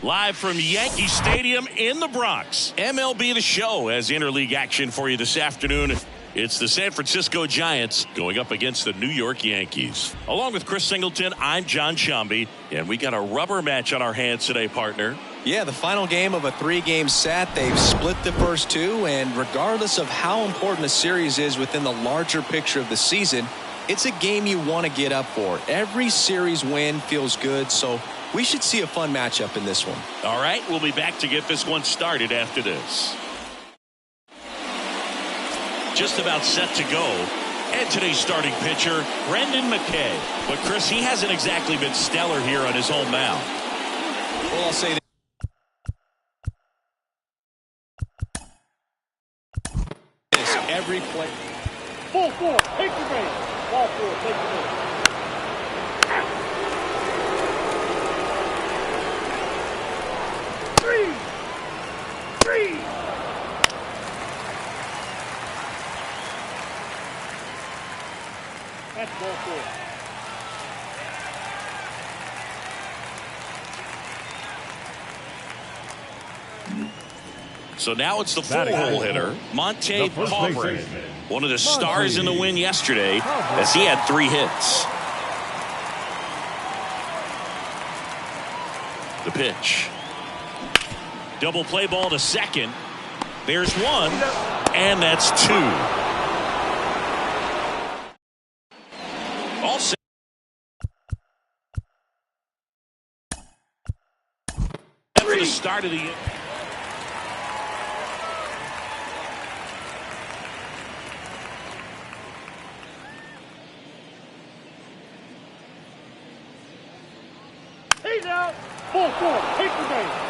Live from Yankee Stadium in the Bronx. MLB The Show has interleague action for you this afternoon. It's the San Francisco Giants going up against the New York Yankees. Along with Chris Singleton, I'm John Sciambi, and we got a rubber match on our hands today, partner. Yeah, the final game of a 3-game set. They've split the first two, and regardless of how important the series is within the larger picture of the season, it's a game you want to get up for. Every series win feels good, so we should see a fun matchup in this one. All right, we'll be back to get this one started after this. Just about set to go. And today's starting pitcher, Brendan McKay. But, Chris, he hasn't exactly been stellar here on his home mound. Well, I'll say this. Every play. Full four, take the base. Ball four, take the base. Three. That's ball four. So now it's the full-hole hitter, Monte Pavre, one of the stars in the win yesterday as he had 3 hits. The pitch. Double play ball to second. There's 1, and that's 2. All set. For the start of the year. He's out. Full four, take the base.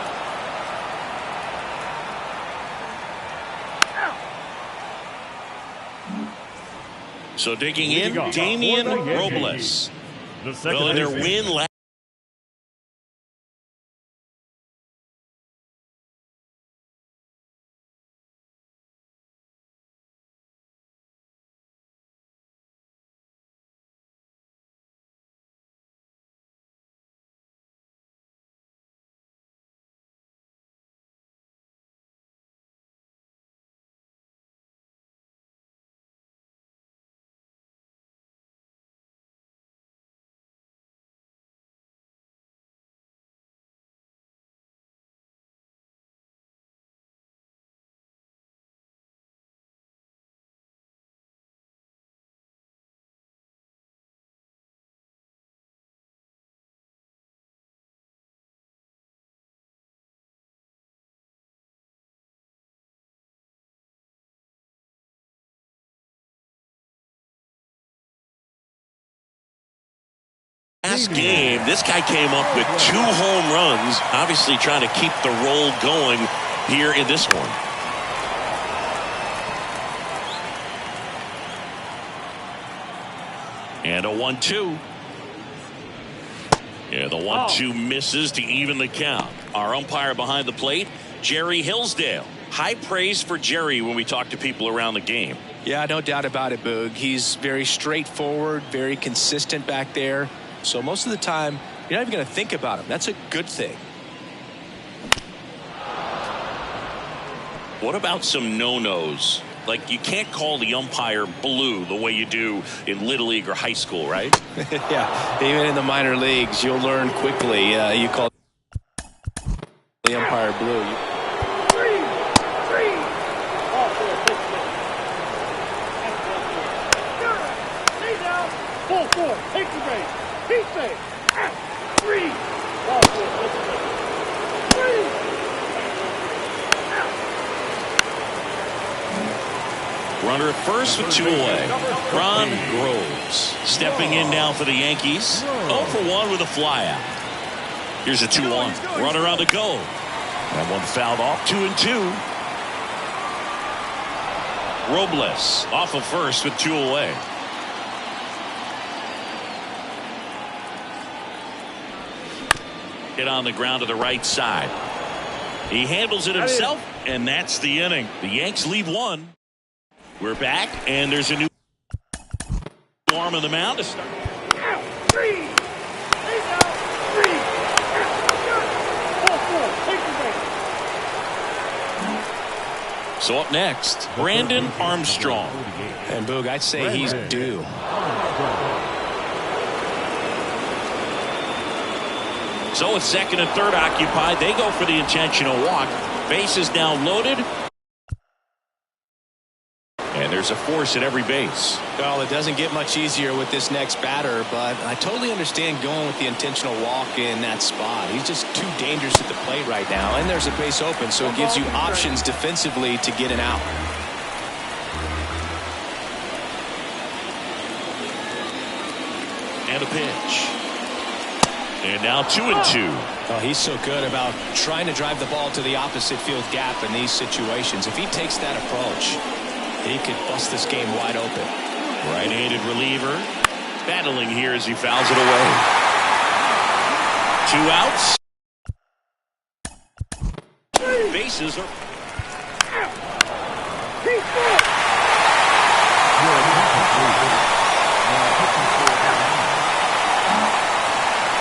So digging in, Damian Robles. Well, in their win last. Last game, this guy came up with 2 home runs, obviously trying to keep the roll going here in this one. And a 1-2. Yeah, the 1-2 misses to even the count. Our umpire behind the plate, Jerry Hillsdale. High praise for Jerry when we talk to people around the game. Yeah, no doubt about it, Boog. He's very straightforward, very consistent back there. So most of the time, you're not even going to think about him. That's a good thing. What about some no-nos? Like, you can't call the umpire blue the way you do in Little League or high school, right? Yeah, even in the minor leagues, you'll learn quickly. You call the umpire blue. Three. Ball four, take the base. He's out. Full four, take the base. He's safe. 3. Ball four, take the base. 3. Runner at first with 2 away. Ron Groves stepping in now for the Yankees. 0 for 1 with a flyout. Here's a 2-1. Runner on the go. That one fouled off. 2-2. Robles off of first with 2 away. Hit on the ground to the right side. He handles it himself, and that's the inning. The Yanks leave 1. We're back, and there's a new arm on the mound to start. 3. He's out. 3. 4. So up next, Brandon Armstrong. And Boog, I'd say he's due. So with second and third occupied, they go for the intentional walk. Bases now loaded. And there's a force at every base. Well, it doesn't get much easier with this next batter, but I totally understand going with the intentional walk in that spot. He's just too dangerous at the plate right now, and there's a base open, so it gives you options defensively to get an out. And a pitch. And now 2-2. Oh, he's so good about trying to drive the ball to the opposite field gap in these situations. If he takes that approach, he could bust this game wide open. Right-handed reliever battling here as he fouls it away. 2 outs. Bases are.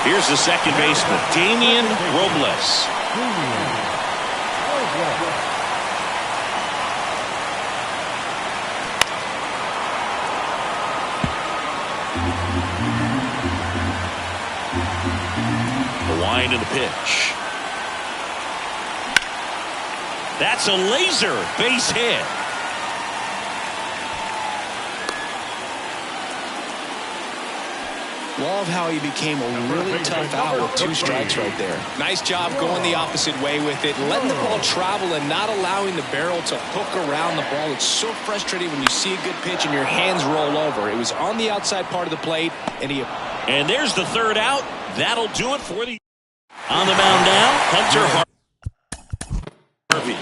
Here's the second baseman, Damian Robles. The wind and the pitch. That's a laser base hit. Love how he became a really tough out with 2 strikes right there. Nice job going the opposite way with it, letting the ball travel and not allowing the barrel to hook around the ball. It's so frustrating when you see a good pitch and your hands roll over. It was on the outside part of the plate, and there's the third out. That'll do it for the. On the mound now, Hunter Harvey.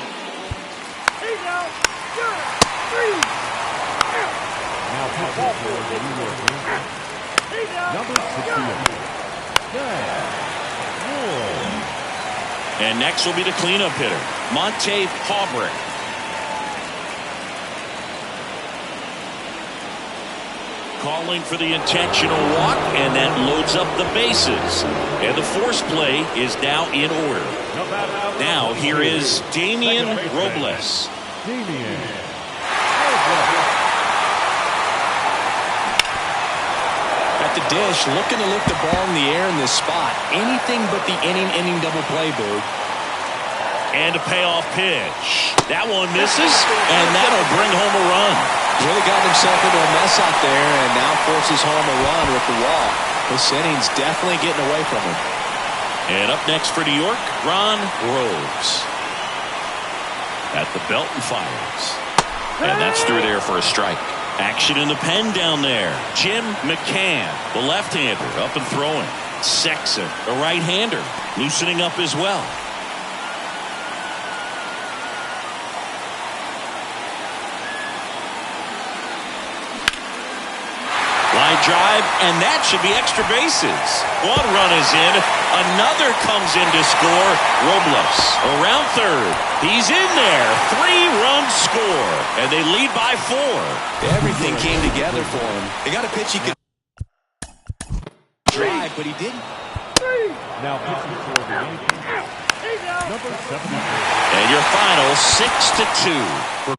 And next will be the cleanup hitter, Monte Paubrick. Calling for the intentional walk, and that loads up the bases. And the force play is now in order. Now here is Damian Robles. The dish, looking to lift the ball in the air in this spot. Anything but the inning double play, Boog. And a payoff pitch. That one misses, and that'll bring home a run. Really got himself into a mess out there, and now forces home a run with the walk. This inning's definitely getting away from him. And up next for New York, Ron Groves. At the belt and fires. And that's through there for a strike. Action in the pen down there. Jim McCann, the left-hander, up and throwing. Sexton, the right-hander, loosening up as well. Line drive, and that should be extra bases. One run is in. Another comes in to score. Robles around third. He's in there. 3-run score. And they lead by 4. Everything came together for him. They got a pitch he could drive, but he didn't. Now pitching for the Yankees, number 73. And your final 6-2.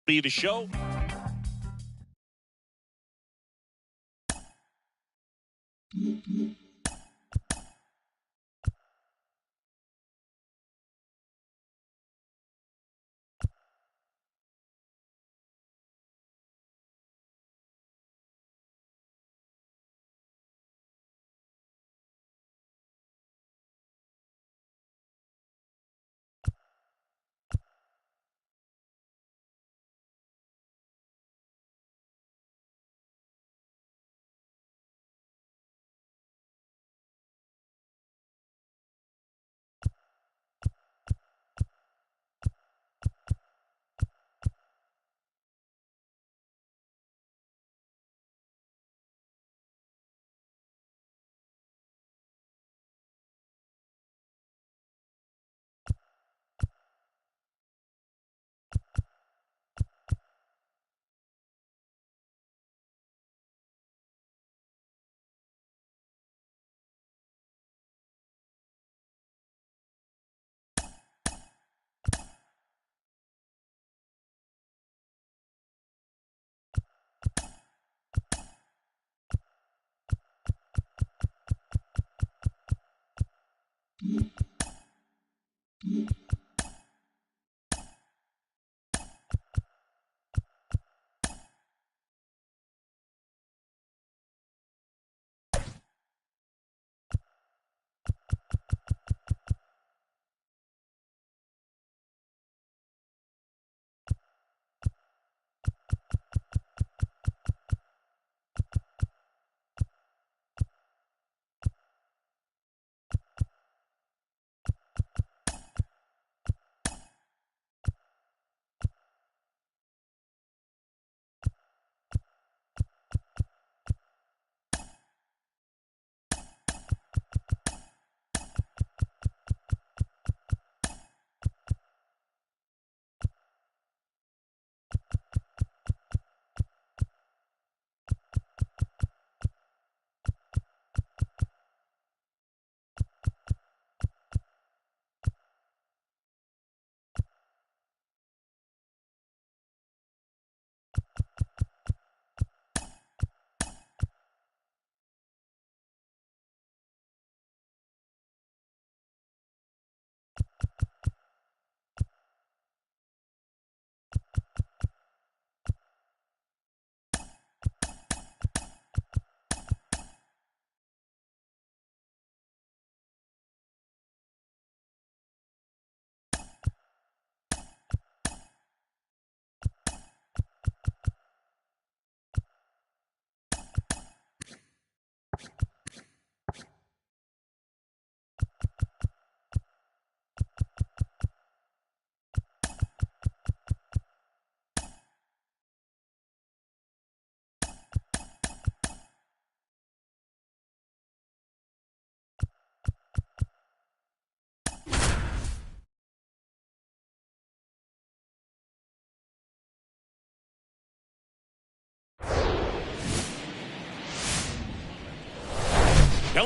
Be the show.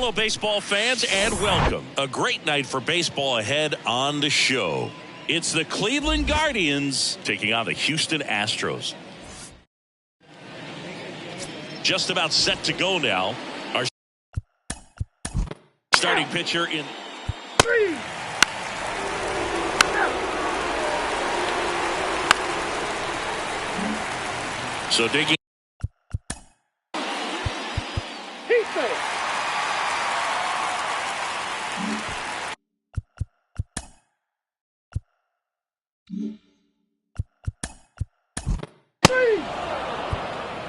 Hello, baseball fans, and welcome. A great night for baseball ahead on the show. It's the Cleveland Guardians taking on the Houston Astros. Just about set to go now. Our starting pitcher in 3. So digging. He's safe.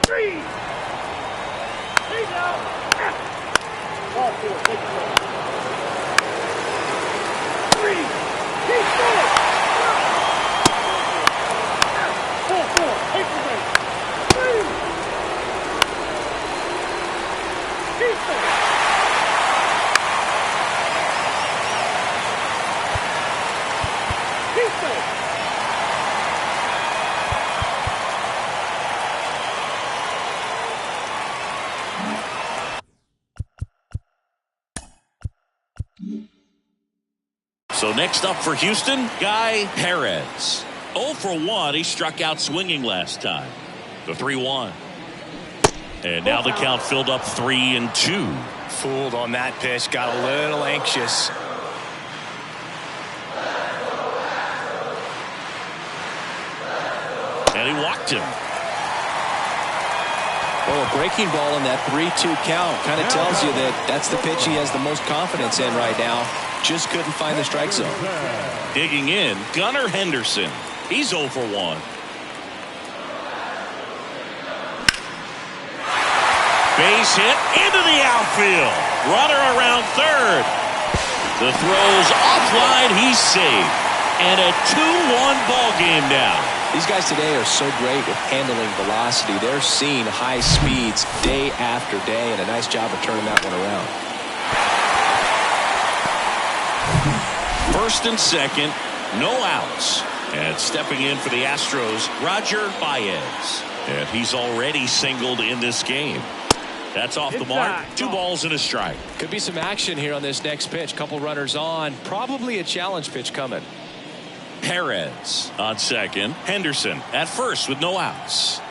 Three. He's out. Ball 4. Take it away. 3. He's safe. 4. Take it away. 3. He's safe. He's safe. So next up for Houston, Guy Perez. 0 for 1. He struck out swinging last time. The 3-1. And now the count filled up 3-2. Fooled on that pitch. Got a little anxious. And he walked him. Well, a breaking ball in that 3-2 count kind of tells you that that's the pitch he has the most confidence in right now. Just couldn't find the strike zone. Digging in, Gunnar Henderson. He's 0 for 1. Base hit into the outfield. Runner around third. The throw's offline. He's safe. And a 2-1 ball game now. These guys today are so great with handling velocity. They're seeing high speeds day after day, and a nice job of turning that one around. First and second, no outs. And stepping in for the Astros, Roger Baez. And he's already singled in this game. That's off the mark. 2 balls and a strike. Could be some action here on this next pitch. Couple runners on. Probably a challenge pitch coming. Perez on second. Henderson at first with no outs.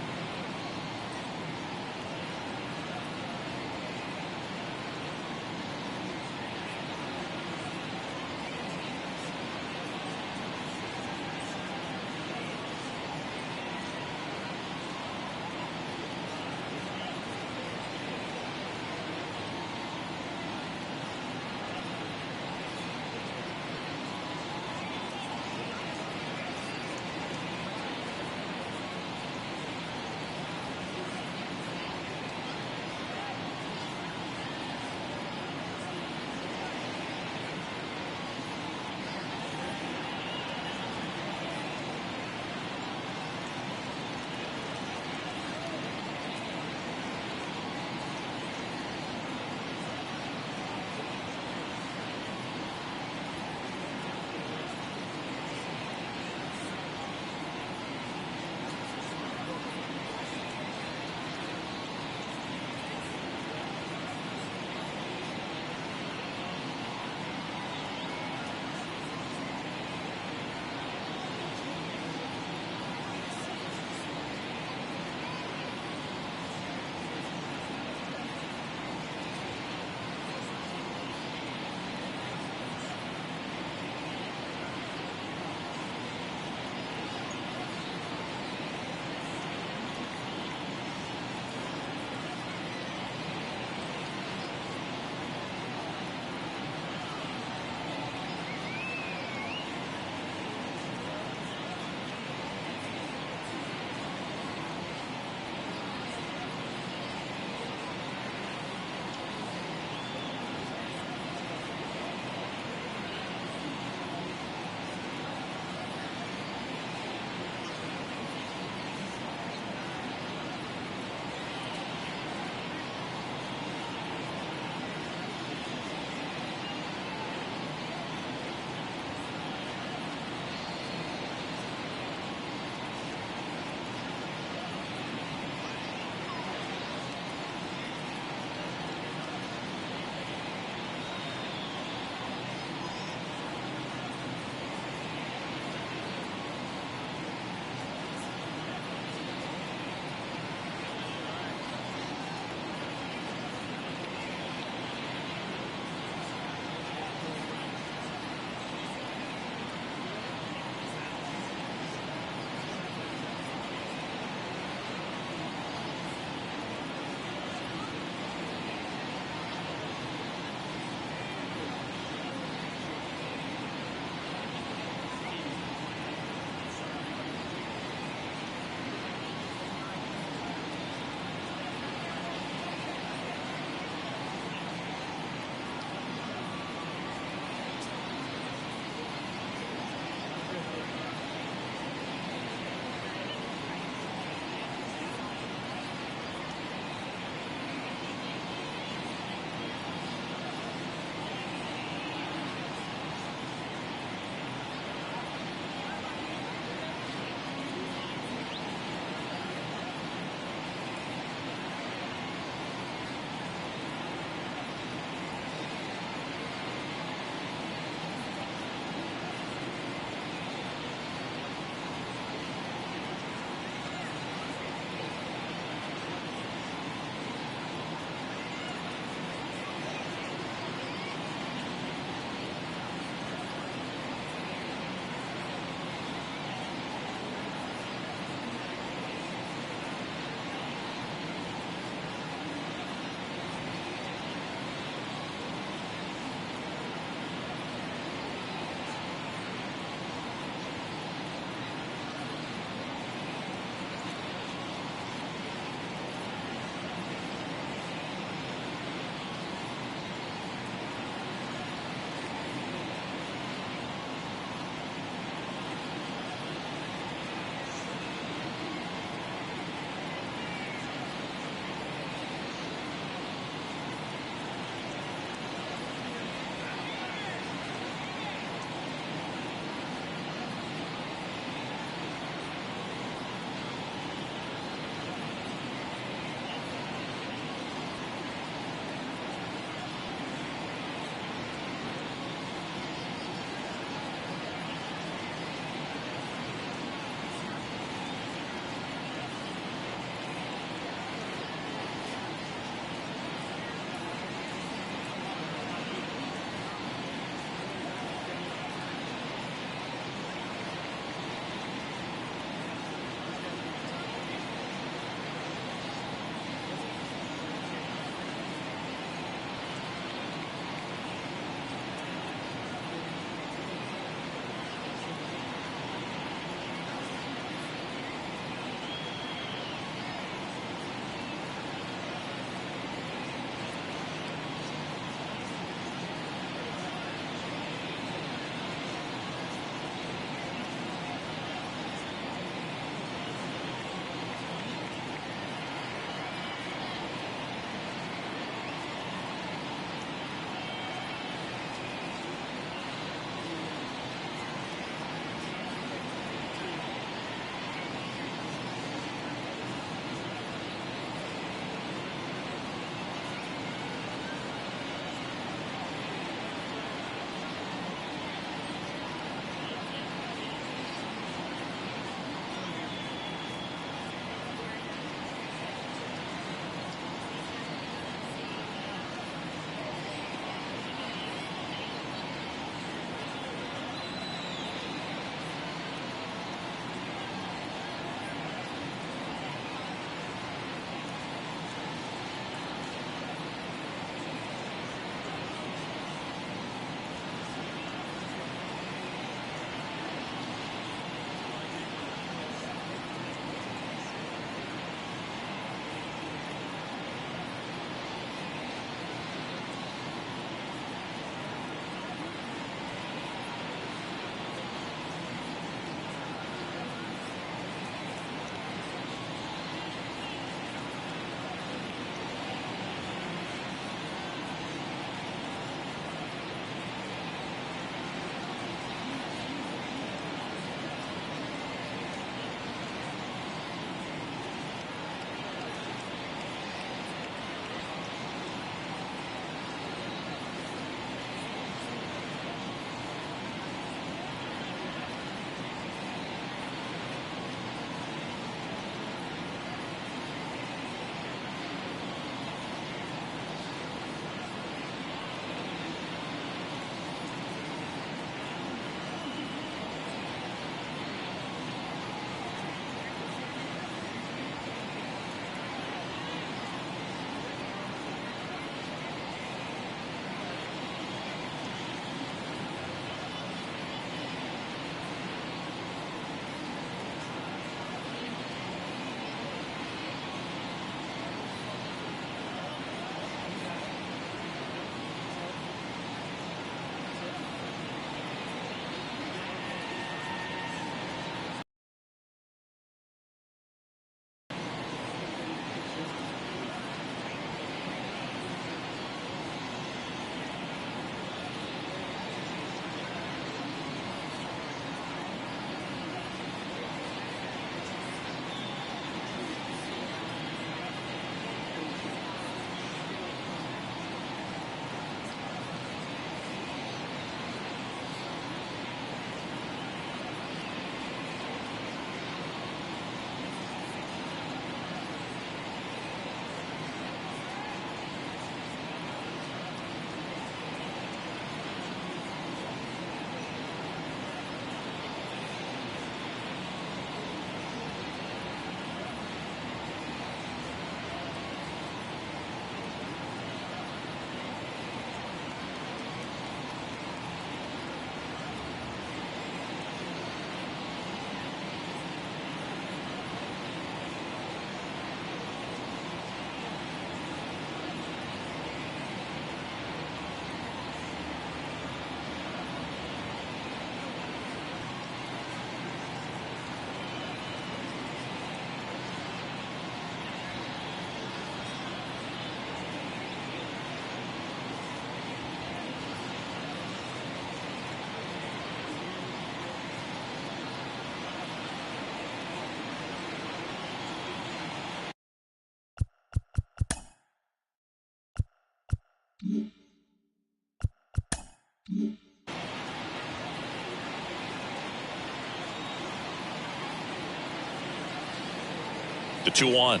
The 2-1.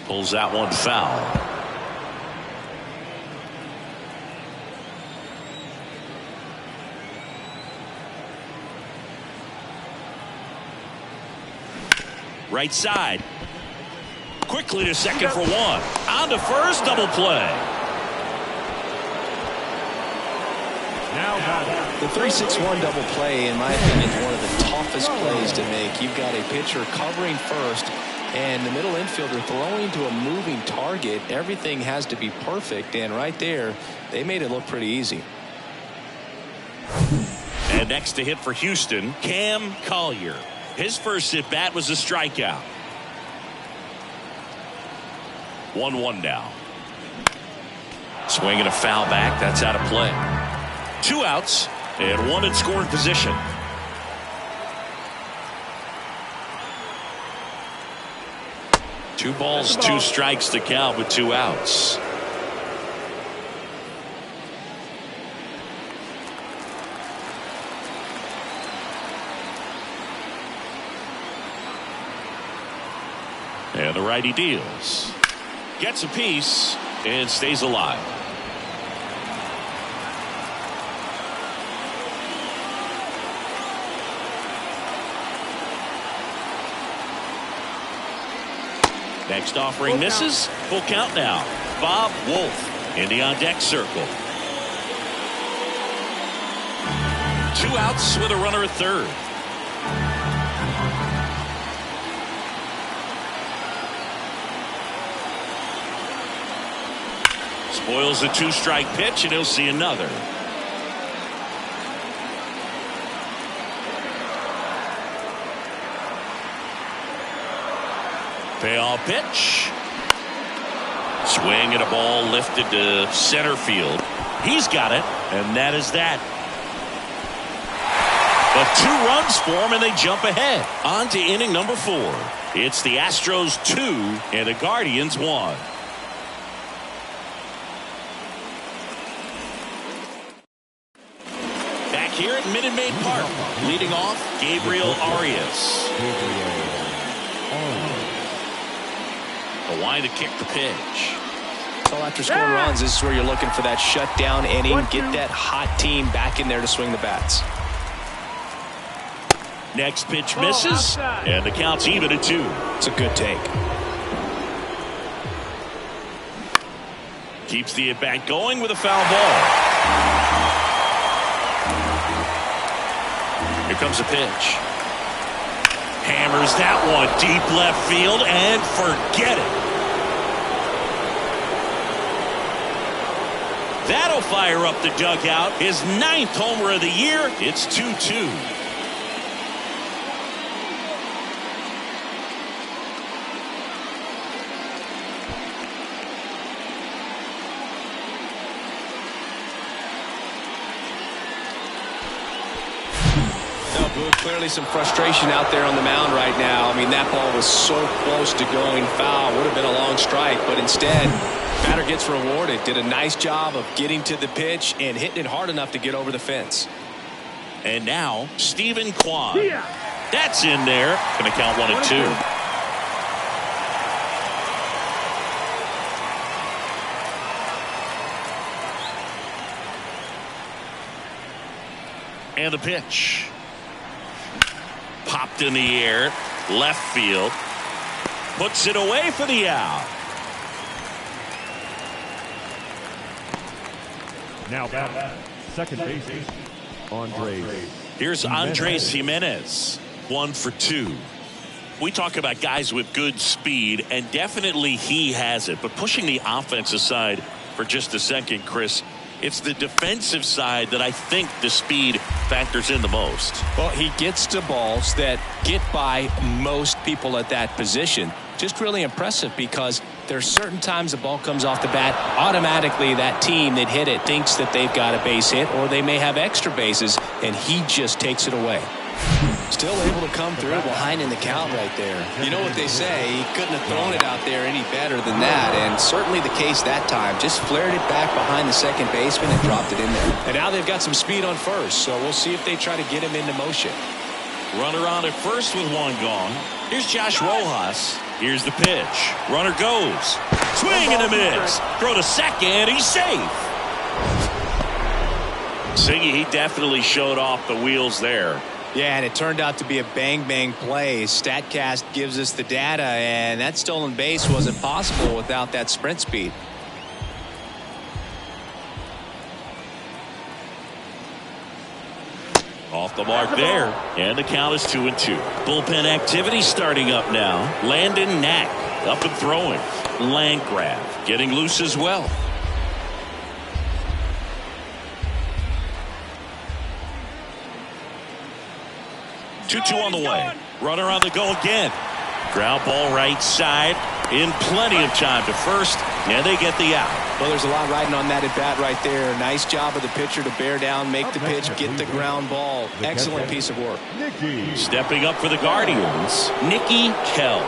Pulls that one foul. Right side. Quickly to second for one. On to first, double play. The 3-6-1 double play, in my opinion, is one of the toughest plays to make. You've got a pitcher covering first and the middle infielder throwing to a moving target. Everything has to be perfect, and right there, they made it look pretty easy. And next to hit for Houston, Cam Collier. His first at bat was a strikeout. 1-1 now. Swing and a foul back. That's out of play. 2 outs and 1 in scoring position. Two balls, 2 strikes to count with 2 outs. And the righty deals. Gets a piece and stays alive. Next offering misses. Full count now. Bob Wolf in the on-deck circle. 2 outs with a runner at third. Spoils the 2-strike pitch, and he'll see another. Payoff pitch. Swing and a ball lifted to center field. He's got it, and that is that. But 2 runs for him, and they jump ahead. On to inning number 4. It's the Astros 2 and the Guardians 1. Back here at Minute Maid Park, leading off Gabriel Arias. The line to kick the pitch. So after scoring runs, this is where you're looking for that shutdown inning. Get that hot team back in there to swing the bats. Next pitch misses, and the count's even at 2. It's a good take. Keeps the at-bat going with a foul ball. Here comes a pitch. Hammers that one deep left field, and forget it. That'll fire up the dugout. His 9th homer of the year. It's 2-2. Clearly some frustration out there on the mound right now. I mean, that ball was so close to going foul. Would have been a long strike, but instead, batter gets rewarded. Did a nice job of getting to the pitch and hitting it hard enough to get over the fence. And now, Stephen Kwan. That's in there. Going to count 1-2. And the pitch. Popped in the air, left field, puts it away for the out. Now back, second base, Andres. Here's Andres Jimenez, 1 for 2. We talk about guys with good speed, and definitely he has it. But pushing the offense aside for just a second, Chris, it's the defensive side that I think the speed factors in the most. Well, he gets to balls that get by most people at that position. Just really impressive because there's certain times the ball comes off the bat, automatically that team that hit it thinks that they've got a base hit or they may have extra bases, and he just takes it away. Still able to come through behind in the count right there. You know what they say, he couldn't have thrown it out there any better than that, and certainly the case that time. Just flared it back behind the second baseman and dropped it in there. And now they've got some speed on first, so we'll see if they try to get him into motion. Runner on at first with one gone. Here's Josh Rojas. Here's the pitch. Runner goes. Swing and a miss. Throw to second. He's safe. Siggy, he definitely showed off the wheels there. Yeah, and it turned out to be a bang-bang play. StatCast gives us the data, and that stolen base wasn't possible without that sprint speed. Off the mark there, and the count is 2-2. Bullpen activity starting up now. Landon Knack up and throwing. Landgraf getting loose as well. 2-2 on the way. Runner on the go again. Ground ball right side. In plenty of time to first, and they get the out. Well, there's a lot riding on that at bat right there. Nice job of the pitcher to bear down, make the pitch, get the ground ball. Excellent piece of work. Stepping up for the Guardians, Nicky Kell.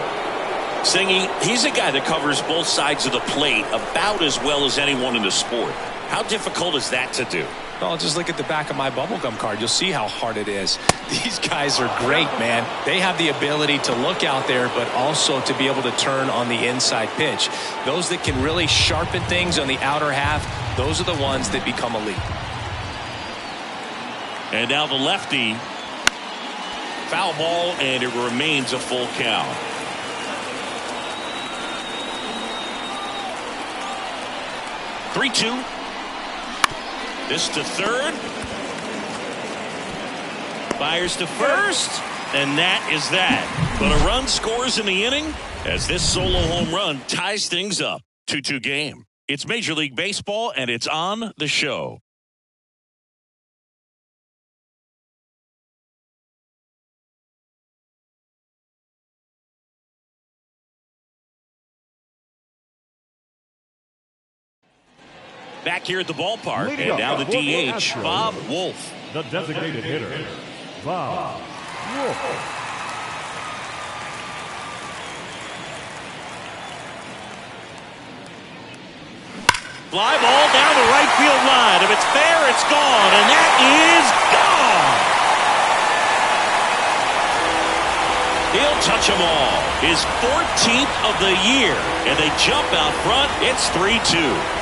Singy, he's a guy that covers both sides of the plate about as well as anyone in the sport. How difficult is that to do? Well, just look at the back of my bubblegum card. You'll see how hard it is. These guys are great, man. They have the ability to look out there, but also to be able to turn on the inside pitch. Those that can really sharpen things on the outer half, those are the ones that become elite. And now the lefty. Foul ball, and it remains a full count. Three-two. This to third. Fires to first. And that is that. But a run scores in the inning as this solo home run ties things up. 2-2 game. It's Major League Baseball, and it's on the show. Back here at the ballpark, and now the DH, Bob Wolf. The designated hitter, Bob Wolf. Fly ball down the right field line. If it's fair, it's gone, and that is gone. He'll touch them all. His 14th of the year, and they jump out front. It's 3-2.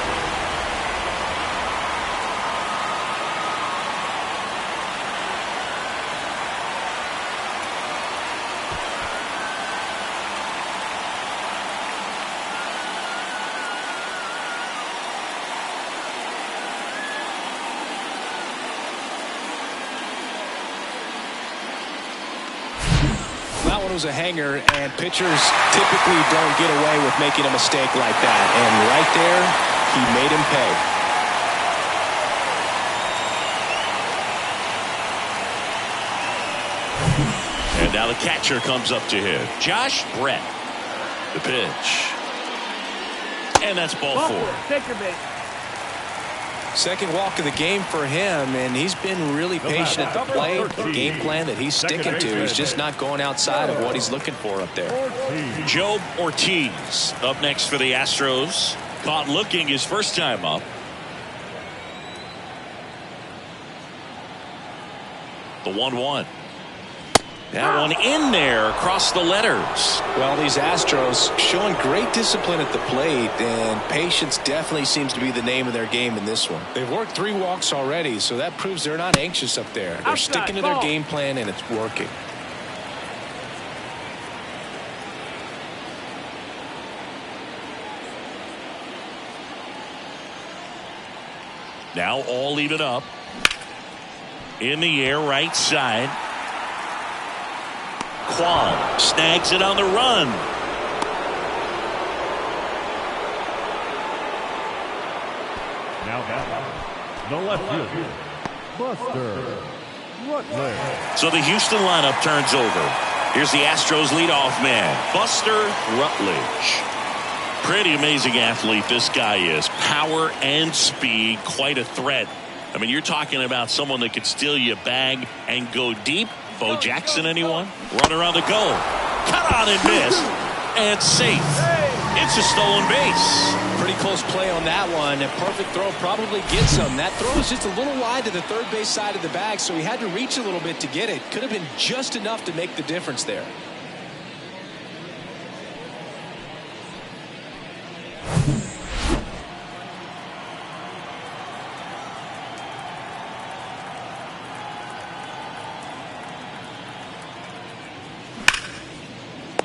That one was a hanger, and pitchers typically don't get away with making a mistake like that. And right there, he made him pay. And now the catcher comes up to hit. Josh Brett. The pitch. And that's ball four. Take your base. Second walk of the game for him, and he's been really patient at the plate. The game plan that he's sticking to, he's just not going outside of what he's looking for up there. Job Ortiz up next for the Astros. Caught looking his first time up. The 1-1. That one in there across the letters. Well, these Astros showing great discipline at the plate, and patience definitely seems to be the name of their game in this one. They've worked 3 walks already, so that proves they're not anxious up there. They're sticking to their game plan, and it's working. Now all even up. In the air, right side. Kwan snags it on the run. Now back, the left fielder, Buster Rutledge. So the Houston lineup turns over. Here's the Astros leadoff man, Buster Rutledge. Pretty amazing athlete this guy is. Power and speed, quite a threat. I mean, you're talking about someone that could steal you a bag and go deep. Bo Jackson, anyone? Runner on the go. Cut on and miss. And safe. It's a stolen base. Pretty close play on that one. A perfect throw probably gets him. That throw was just a little wide to the third base side of the bag, so he had to reach a little bit to get it. Could have been just enough to make the difference there.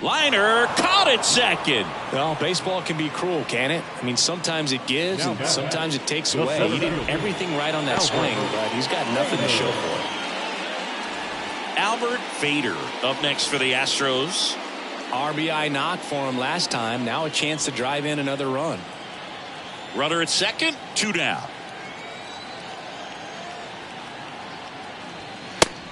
Liner caught it second. Well, baseball can be cruel, can it? I mean, sometimes it gives and sometimes it takes away. He did everything right on that swing, but he's got nothing to show for it. Albert Fader up next for the Astros. RBI knock for him last time. Now a chance to drive in another run. Runner at second, 2 down.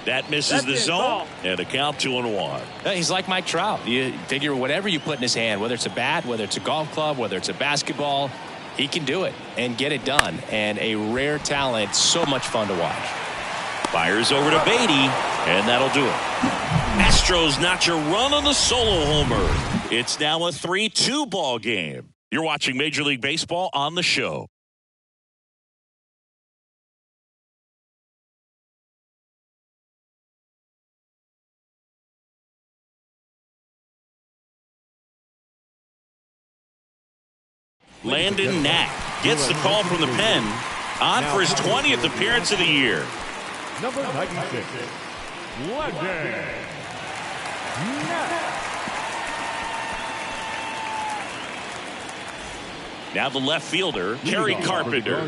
That misses the zone, and a count 2-1. He's like Mike Trout. You figure whatever you put in his hand, whether it's a bat, whether it's a golf club, whether it's a basketball, he can do it and get it done. And a rare talent, so much fun to watch. Fires over to Beatty, and that'll do it. Astros notch a run on the solo homer. It's now a 3-2 ball game. You're watching Major League Baseball on the show. Landon Knack gets the call from the pen, on for his 20th appearance of the year. Number 96, Landon Knack. Now the left fielder, Kerry Carpenter.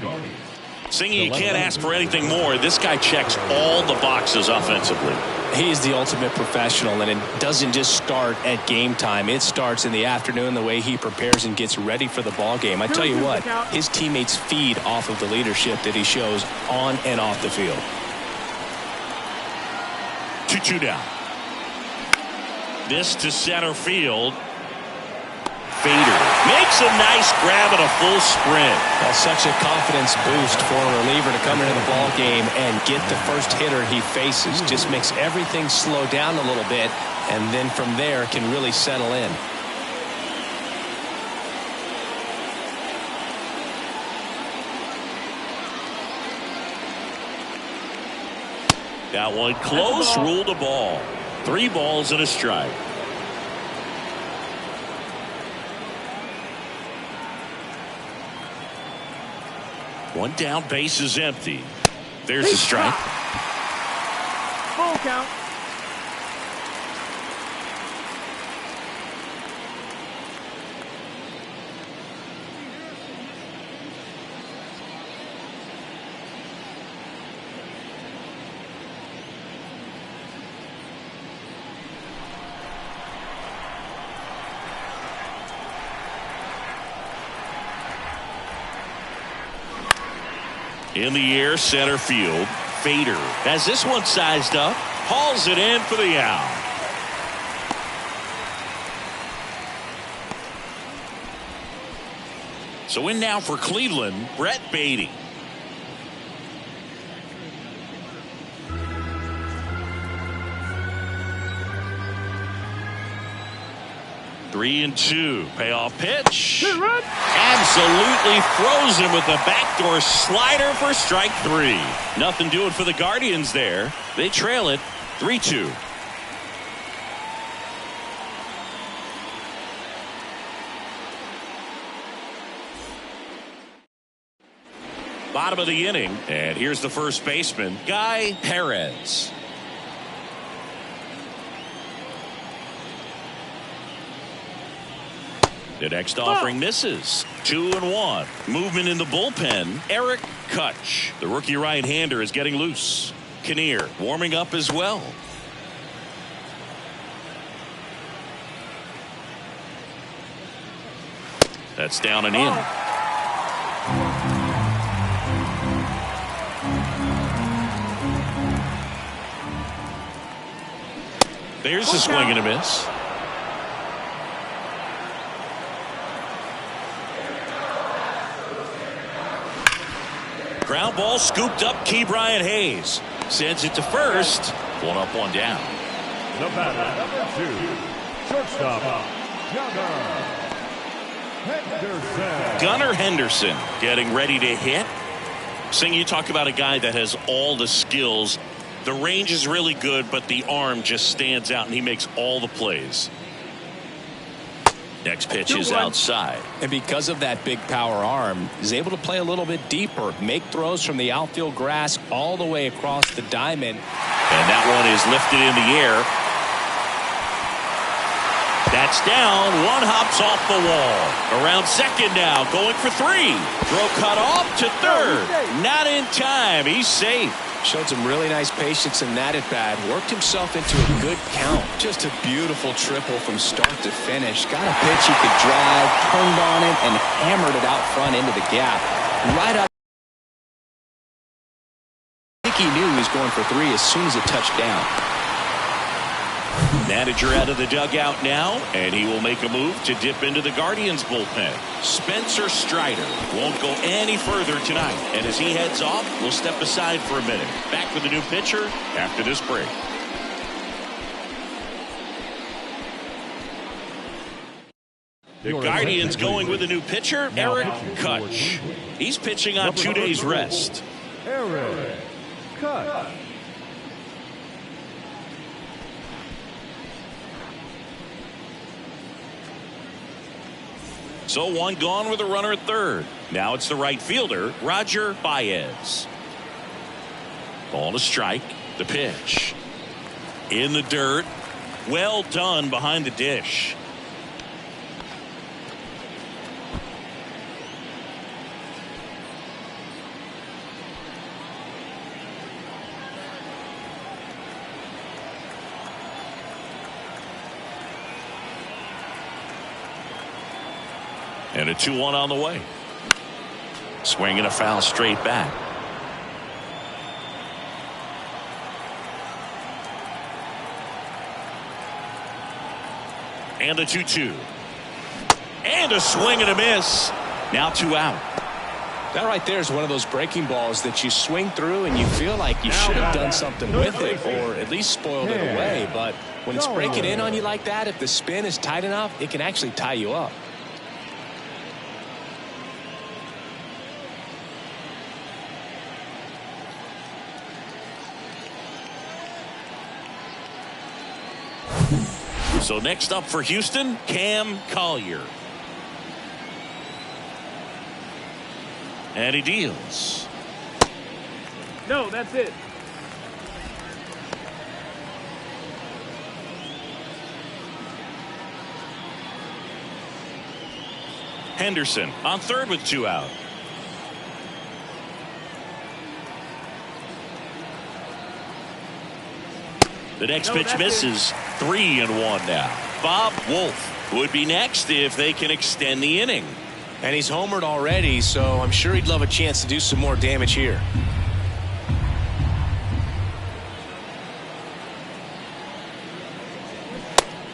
Singing, you can't ask for anything more. This guy checks all the boxes offensively. He's the ultimate professional, and it doesn't just start at game time. It starts in the afternoon, the way he prepares and gets ready for the ball game. I tell you what, his teammates feed off of the leadership that he shows on and off the field. 2-2 down. This to center field. Fader makes a nice grab and a full sprint. Well, such a confidence boost for a reliever to come into the ball game and get the first hitter he faces. Just makes everything slow down a little bit, and then from there can really settle in. That one close, ruled a ball. 3 balls and a strike. One down, base is empty. There's a strike. Full count. In the air, center field. Fader has this one sized up. Hauls it in for the out. So in now for Cleveland, Brett Beatty. Three and 2. Payoff pitch. Absolutely throws him with a backdoor slider for strike 3. Nothing doing for the Guardians there. They trail it 3-2. Bottom of the inning, and here's the first baseman, Guy Perez. The next offering misses. 2-1. Movement in the bullpen. Eric Kutch, the rookie right-hander, is getting loose. Kinnear warming up as well. That's down and in. There's a swing and a miss. Ground ball scooped up. Ke'Bryan Hayes sends it to first. 1 up, 1 down. The batter, number 2, shortstop, Jagger. Gunnar Henderson getting ready to hit. Sing, you talk about a guy that has all the skills. The range is really good, but the arm just stands out, and he makes all the plays. Next pitch is outside. And because of that big power arm, he's able to play a little bit deeper, make throws from the outfield grass all the way across the diamond. And that one is lifted in the air. That's down. One hops off the wall. Around second now, going for three. Throw cut off to third. Not in time. He's safe. Showed some really nice patience in that at-bat. Worked himself into a good count. Just a beautiful triple from start to finish. Got a pitch he could drive, turned on it, and hammered it out front into the gap. Right up. I think he knew he was going for three as soon as it touched down. Manager out of the dugout now, and he will make a move to dip into the Guardians bullpen. Spencer Strider won't go any further tonight, and as he heads off, we'll step aside for a minute. Back with a new pitcher after this break. The Guardians going with a new pitcher, Eric Kutch. He's pitching on 2 days rest. Eric Kutch. So one gone with a runner at third. Now it's the right fielder, Roger Baez. Ball to strike. The pitch. In the dirt. Well done behind the dish. And a 2-1 on the way. Swing and a foul straight back. And a 2-2. And a swing and a miss. Now 2 out. That right there is one of those breaking balls that you swing through and you feel like you should have done something with it or at least spoiled it away. But when it's breaking in on you like that, if the spin is tight enough, it can actually tie you up. So next up for Houston, Cam Collier. And he deals. No, that's it. Henderson on third with 2 out. The next pitch misses. 3-1 now. Bob Wolf would be next if they can extend the inning. And he's homered already, so I'm sure he'd love a chance to do some more damage here.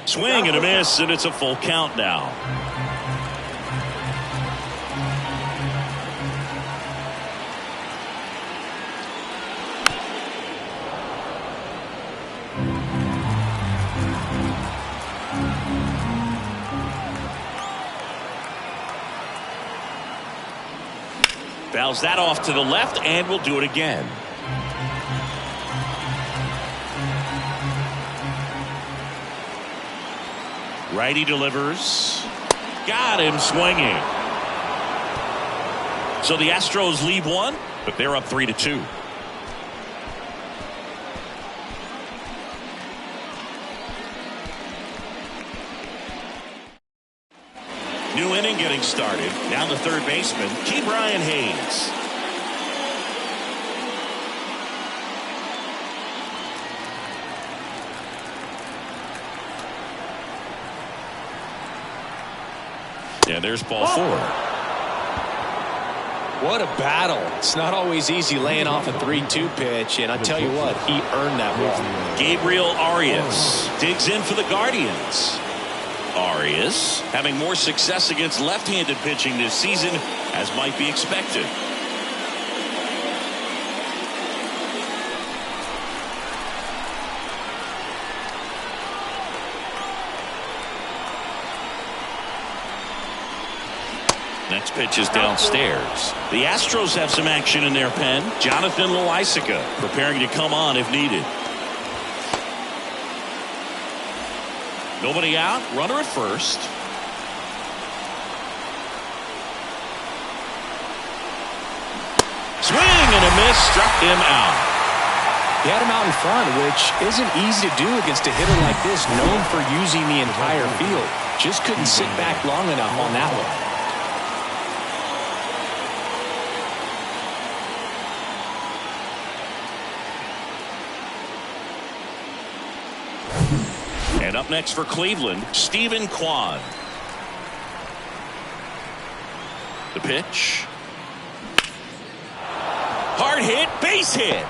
Swing and a miss, and it's a full count now. Fouls that off to the left, and will do it again. Righty delivers. Got him swinging. So the Astros lead 1, but they're up 3-2. New inning getting started. Down the third baseman, Ke'Bryan Hayes. Yeah, there's ball 4. What a battle. It's not always easy laying off a 3-2 pitch, and I tell you what, he earned that one. Gabriel Arias digs in for the Guardians. Arias having more success against left-handed pitching this season, as might be expected. Next pitch is downstairs. The Astros have some action in their pen. Jonathan Loaisiga preparing to come on if needed. Nobody out. Runner at first. Swing and a miss. Struck him out. He had him out in front, which isn't easy to do against a hitter like this, known for using the entire field. Just couldn't sit back long enough on that one. And up next for Cleveland, Stephen Kwan. The pitch. Hard hit, base hit.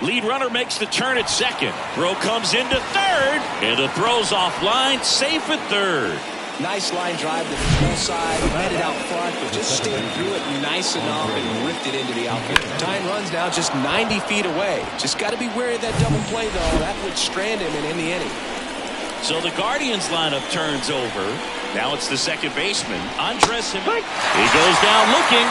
Lead runner makes the turn at second. Throw comes into third, and the throw's offline, safe at third. Nice line drive to the full side, headed out front, but just stayed through it nice enough and ripped it into the outfield. Tying runs now just 90 feet away. Just got to be wary of that double play, though. That would strand him and end the inning. So the Guardians lineup turns over. Now it's the second baseman, Andres Gimenez. He goes down looking.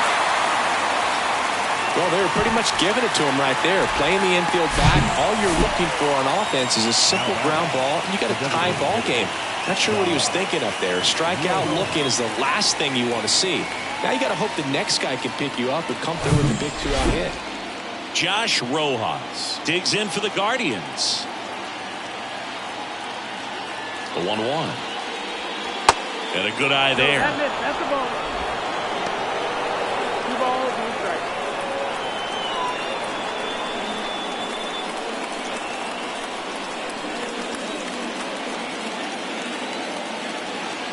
Well, they were pretty much giving it to him right there. Playing the infield back. All you're looking for on offense is a simple ground ball. And you got a tie ball game. Not sure what he was thinking up there. Strikeout looking is the last thing you want to see. Now you got to hope the next guy can pick you up and come through with a big 2-out hit. Josh Rojas digs in for the Guardians. The 1-1. And a good eye there. That's the ball. 2 balls, 1 strike.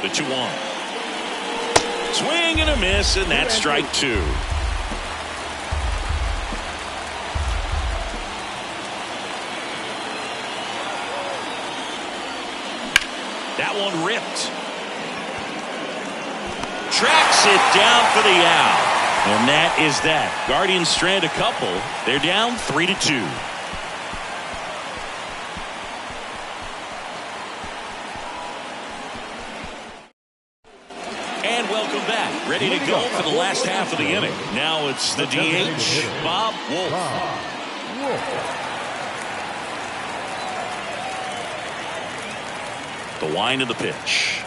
The 2-1. Swing and a miss, and that's strike 2. That one ripped. Tracks it down for the out. And that is that. Guardians strand a couple. They're down 3-2. And welcome back. Ready to go for the last half of the inning. Now it's the DH, Bob Wolf. The wind of the pitch.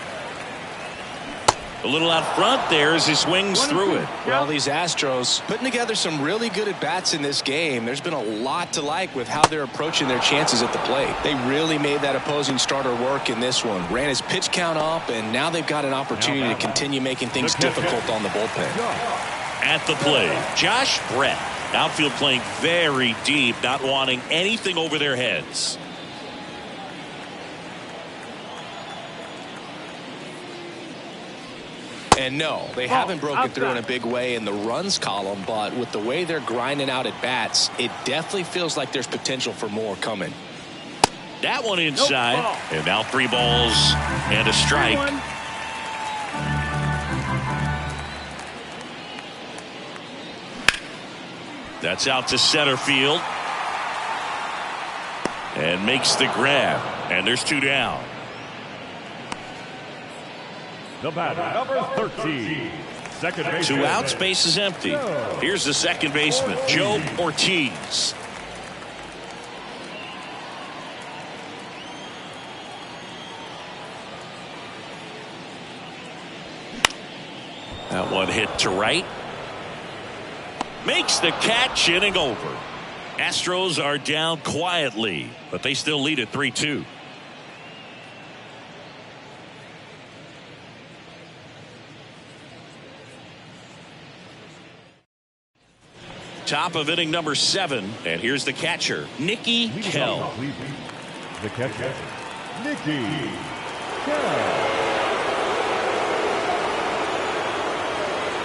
A little out front there as he swings through it. Well, these Astros putting together some really good at-bats in this game. There's been a lot to like with how they're approaching their chances at the plate. They really made that opposing starter work in this one. Ran his pitch count up, and now they've got an opportunity to continue making things difficult on the bullpen. At the plate, Josh Brett. Outfield playing very deep, not wanting anything over their heads. And no, they haven't broken through in a big way in the runs column, but with the way they're grinding out at bats, it definitely feels like there's potential for more coming. That one inside. And now 3 balls and a strike. That's out to center field. And makes the grab. And there's 2 down. The batter, number 13. Second baseman. 2 outs, base is empty. Here's the second baseman, Joe Ortiz. That one hit to right. Makes the catch, inning over. Astros are down quietly, but they still lead at 3-2. Top of inning number 7, and here's the catcher, Nicky Kell. The catcher, Nicky Kell.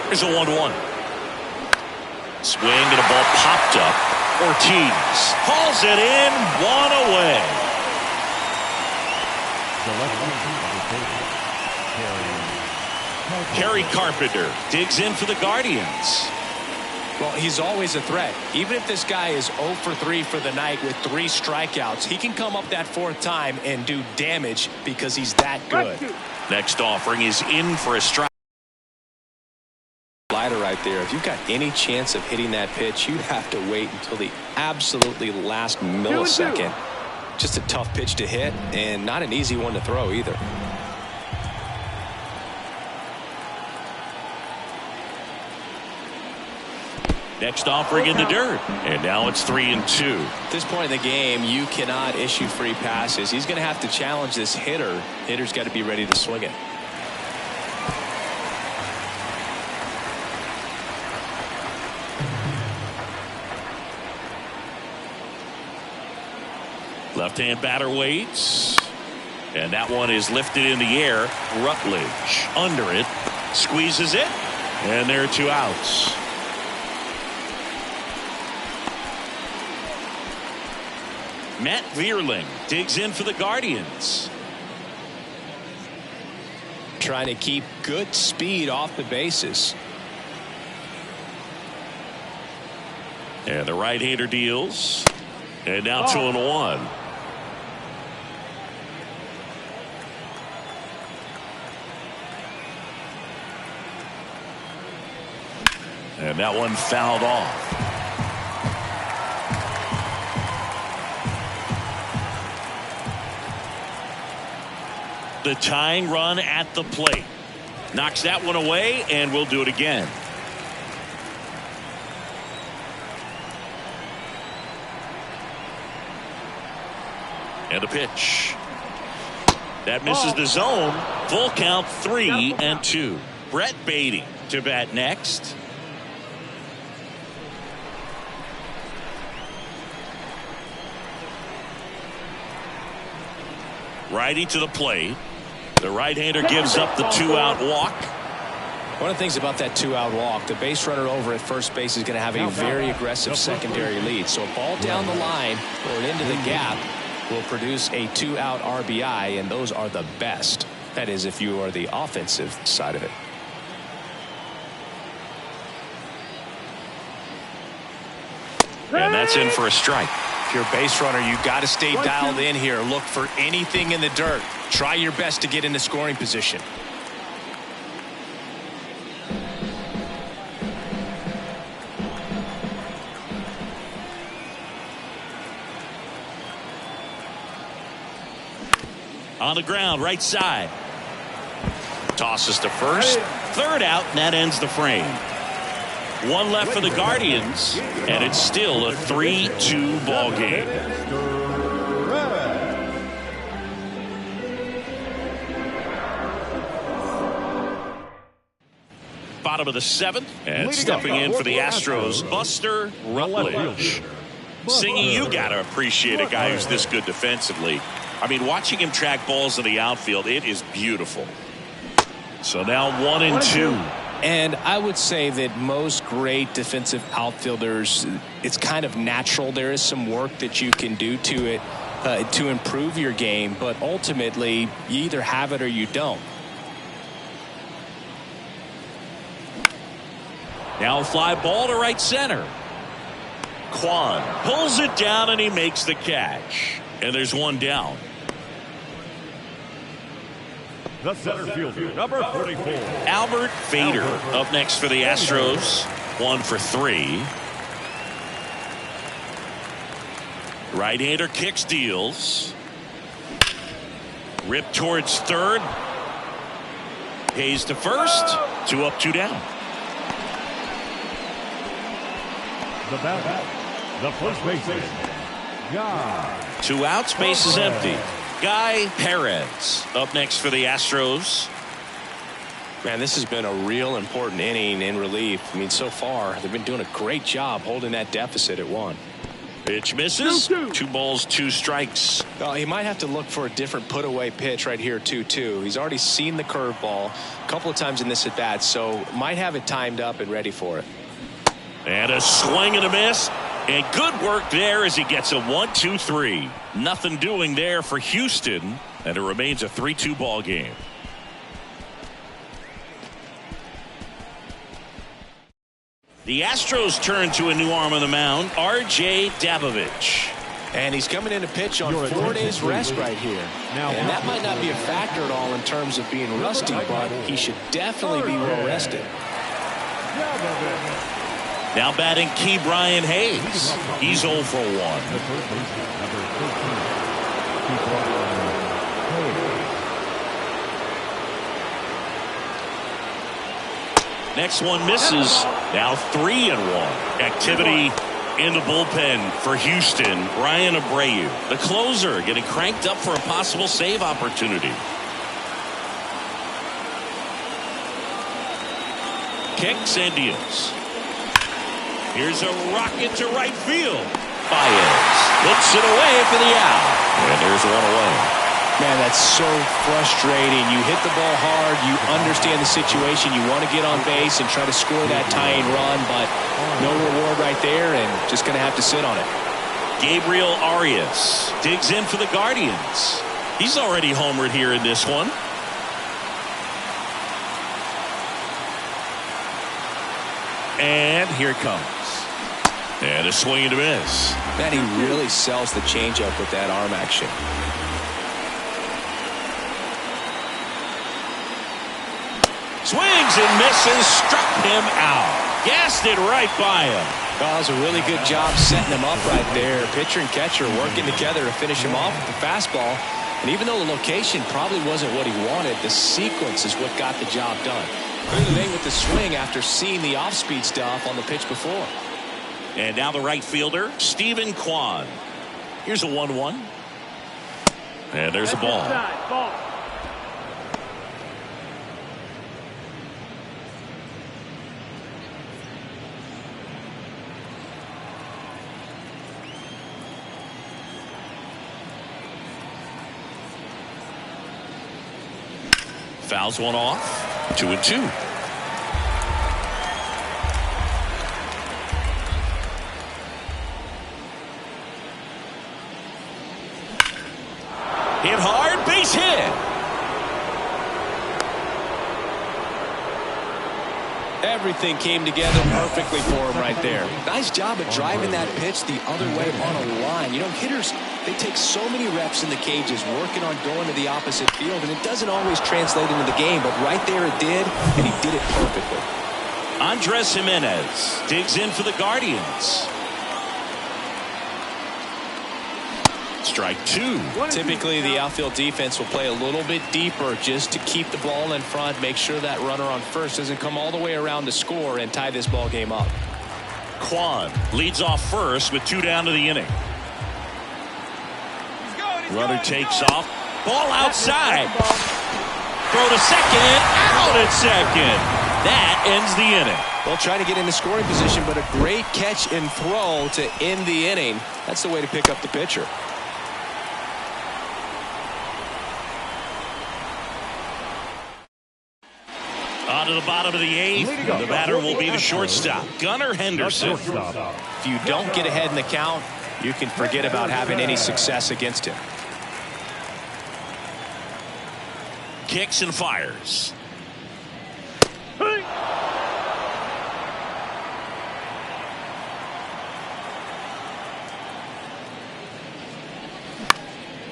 Here's a 1-1. Swing and a ball popped up. Ortiz hauls it in, 1 away. Kerry Carpenter digs in for the Guardians. Well, he's always a threat. Even if this guy is 0 for 3 for the night with 3 strikeouts, he can come up that 4th time and do damage because he's that good. Next offering is in for a strike. right there. If you've got any chance of hitting that pitch, you have to wait until the absolutely last millisecond. Just a tough pitch to hit and not an easy one to throw either. Next offering in the dirt. And now it's 3-2. At this point in the game, you cannot issue free passes. He's going to have to challenge this hitter. Hitter's got to be ready to swing it. Left-hand batter waits. And that one is lifted in the air. Rutledge under it. Squeezes it. And there are 2 outs. Matt Vierling digs in for the Guardians. Trying to keep good speed off the bases. And the right-hander deals. And now 2-1. And that one fouled off. The tying run at the plate. Knocks that one away, and we'll do it again. And a pitch. That misses the zone. Full count, 3-2. Brett Baty to bat next. Righty to the plate. The right-hander gives up the 2-out walk. One of the things about that 2-out walk, the base runner over at first base is going to have a very aggressive secondary lead. So a ball down the line or into the gap will produce a 2-out RBI, and those are the best. That is, if you are the offensive side of it. And that's in for a strike. If you're a base runner, you got to stay dialed in here. Look for anything in the dirt. Try your best to get into scoring position. On the ground, right side. Tosses to first. 3rd out, and that ends the frame. 1 left for the Guardians, and it's still a 3-2 ball game. Bottom of the 7th, and stepping in for the Astros, Buster Rutledge. Singy, you got to appreciate a guy who's this good defensively. I mean, watching him track balls in the outfield, it is beautiful. So now 1-2. And I would say that most great defensive outfielders, it's kind of natural. There is some work that you can do to it to improve your game, but ultimately you either have it or you don't. Now a fly ball to right center. Kwan pulls it down and he makes the catch. And there's 1 down. The center fielder, number 44. Albert Vader up next for the Astros. 1 for 3. Right-hander kicks, deals. Rip towards 3rd. Hayes to first. 2 up, 2 down. The batter, the first baseman, Guy. 2 outs, base is empty. Guy Perez up next for the Astros. Man, this has been a real important inning in relief. I mean, so far they've been doing a great job holding that deficit at 1. Pitch misses. 2 balls, 2 strikes. Well, he might have to look for a different put away pitch right here, 2-2. He's already seen the curveball a couple of times in this at bat, so might have it timed up and ready for it. And a swing and a miss. And good work there as he gets a 1-2-3. Nothing doing there for Houston, and it remains a 3-2 ball game. The Astros turn to a new arm on the mound, R.J. Dabovich. And he's coming in to pitch on 4 days rest right here. And that might not be a factor at all in terms of being rusty, but he should definitely be well rested. Now batting Key Brian Hayes. He's 0 for 1. Next one misses. Now 3-1. Activity in the bullpen for Houston. Ryan Abreu, the closer, getting cranked up for a possible save opportunity. Kicks and deals. Here's a rocket to right field. Baez puts it away for the out. And there's one away. Man, that's so frustrating. You hit the ball hard. You understand the situation. You want to get on base and try to score that tying run, but no reward right there, and just going to have to sit on it. Gabriel Arias digs in for the Guardians. He's already homered here in this one. And here it comes. And a swing and a miss. Man, he really sells the changeup with that arm action. Swings and misses, struck him out. Gassed it right by him. Well, that was a really good job setting him up right there. Pitcher and catcher working together to finish him off with the fastball. And even though the location probably wasn't what he wanted, the sequence is what got the job done. Clear the day with the swing after seeing the off-speed stuff on the pitch before. And now the right fielder, Stephen Kwan. Here's a 1-1. And there's a ball. Fouls one off. 2-2. Hit hard, base hit. Everything came together perfectly for him right there. Nice job of driving that pitch the other way on a line. You know, hitters, they take so many reps in the cages working on going to the opposite field, and it doesn't always translate into the game, but right there it did, and he did it perfectly. Andres Jimenez digs in for the Guardians. Strike 2. Typically, the outfield defense will play a little bit deeper just to keep the ball in front, make sure that runner on first doesn't come all the way around to score and tie this ball game up. Kwan leads off first with 2 down to the inning. Runner takes off. Ball outside. Throw to second. Out at second. That ends the inning. Well, trying to get into scoring position, but a great catch and throw to end the inning. That's the way to pick up the pitcher. On to the bottom of the 8th. The batter will be the shortstop, Gunnar Henderson. If you don't get ahead in the count, you can forget about having any success against him. Kicks and fires.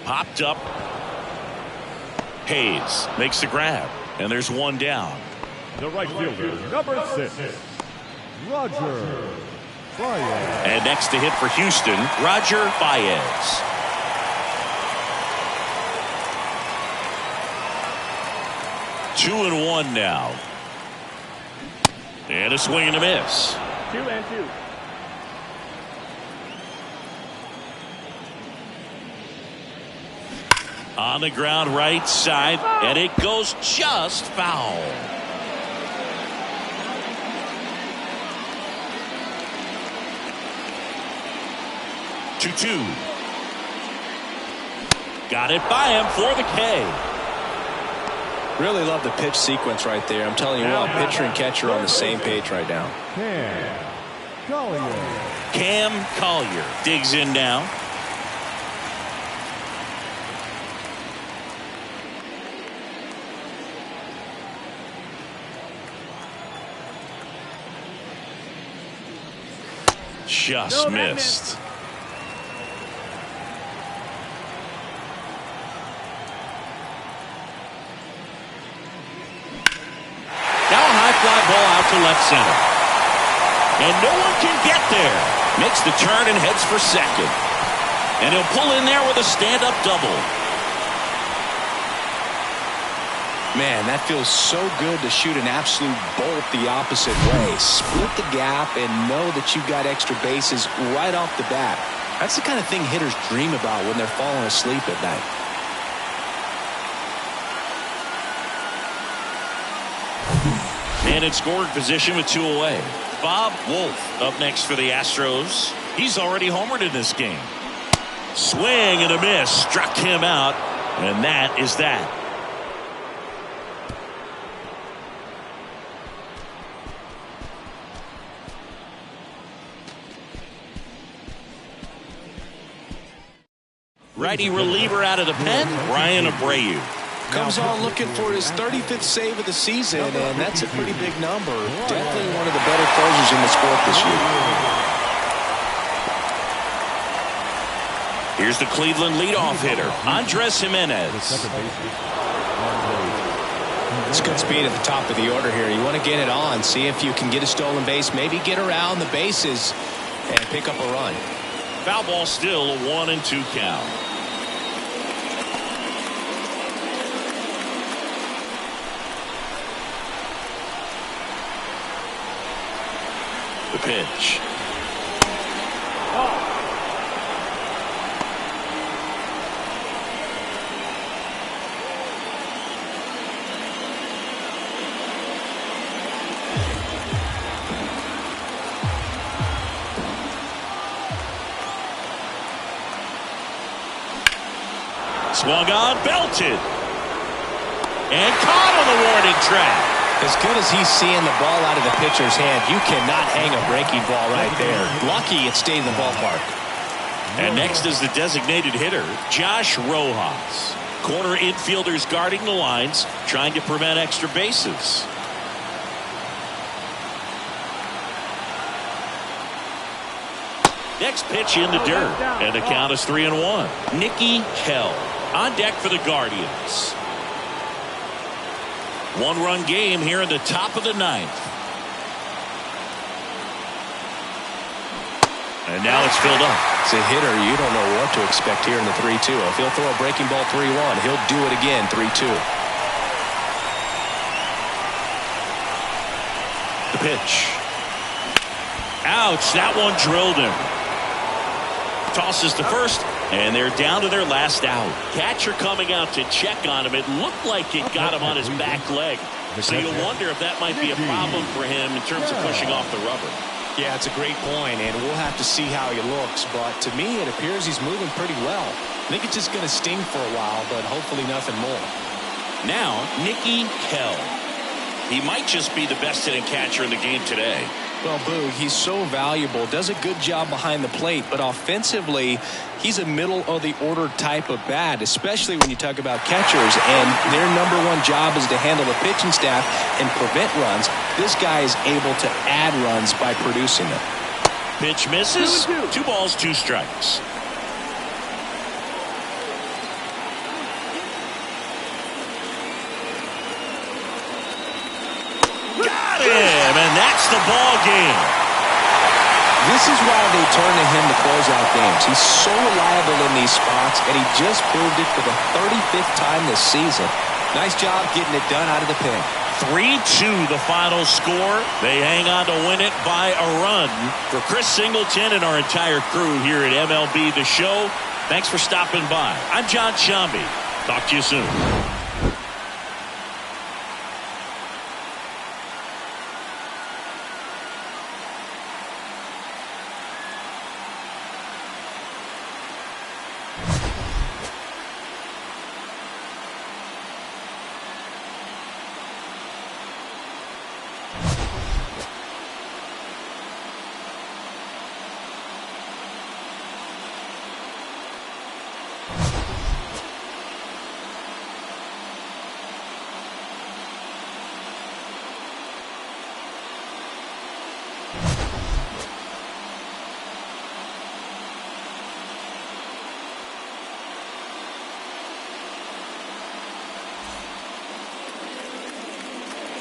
Popped up. Hayes makes the grab, and there's one down. The right fielder, number 6, Roger Baez. And next to hit for Houston, Roger Baez. Two and one now. And a swing and a miss. 2-2. On the ground right side, and it goes just foul. Two. Got it by him for the K. Really love the pitch sequence right there. I'm telling you what, pitcher and catcher on the same page right now. Cam Collier digs in now. Just missed. Now a high fly ball out to left center. And no one can get there. Makes the turn and heads for second. And he'll pull in there with a stand-up double. Man, that feels so good to shoot an absolute bolt the opposite way. Split the gap and know that you've got extra bases right off the bat. That's the kind of thing hitters dream about when they're falling asleep at night. And in scoring position with 2 away. Bob Wolf up next for the Astros. He's already homered in this game. Swing and a miss. Struck him out. And that is that. Righty reliever out of the pen, Ryan Abreu. Comes on looking for his 35th save of the season, and that's a pretty big number. Definitely one of the better closers in the sport this year. Here's the Cleveland leadoff hitter, Andres Gimenez. It's good speed at the top of the order here. You want to get it on, see if you can get a stolen base, maybe get around the bases and pick up a run. Foul ball still, a 1-2 count. The pitch. Swung on, belted. And caught on the warning track. As good as he's seeing the ball out of the pitcher's hand, you cannot hang a breaking ball right there. Lucky it stayed in the ballpark. And next is the designated hitter, Josh Rojas. Corner infielders guarding the lines, trying to prevent extra bases. Next pitch in the dirt, and the count is 3-1. Nicky Kell on deck for the Guardians. One-run game here in the top of the 9th. And now it's filled up. As a hitter, you don't know what to expect here in the 3-2. If he'll throw a breaking ball 3-1, he'll do it again 3-2. The pitch. Ouch, that one drilled him. Tosses to first, and they're down to their last out. Catcher coming out to check on him. It looked like it got him on his back leg. So you wonder if that might be a problem for him in terms of pushing off the rubber. Yeah, it's a great point, and we'll have to see how he looks. But to me, it appears he's moving pretty well. I think it's just going to sting for a while, but hopefully nothing more. Now, Nicky Kell. He might just be the best hitting catcher in the game today. Well, Boog, he's so valuable, does a good job behind the plate, but offensively, he's a middle-of-the-order type of bat, especially when you talk about catchers, and their #1 job is to handle the pitching staff and prevent runs. This guy is able to add runs by producing them. Pitch misses. 2 balls, 2 strikes. Got him, and that's the ball game. This is why they turn to him to close out games. He's so reliable in these spots, and he just proved it for the 35th time this season. Nice job getting it done out of the pen. 3-2 the final score. They hang on to win it by a run. For Chris Singleton and our entire crew here at MLB The Show, thanks for stopping by. I'm John Sciambi. Talk to you soon.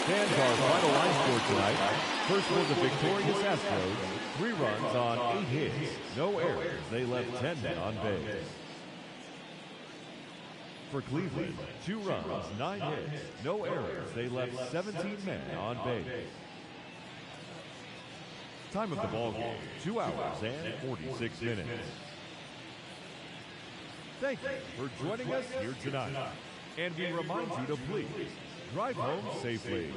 Fans, our final line score tonight. First for the victorious Astros, 3 runs on 8 hits, no errors. They left 10 men on base. For Cleveland, 2 runs, 9 hits, no errors. They left 17 men on base. Time of the ball game, 2 hours and 46 minutes. Thank you for joining us here tonight. And we remind you to please drive home safely.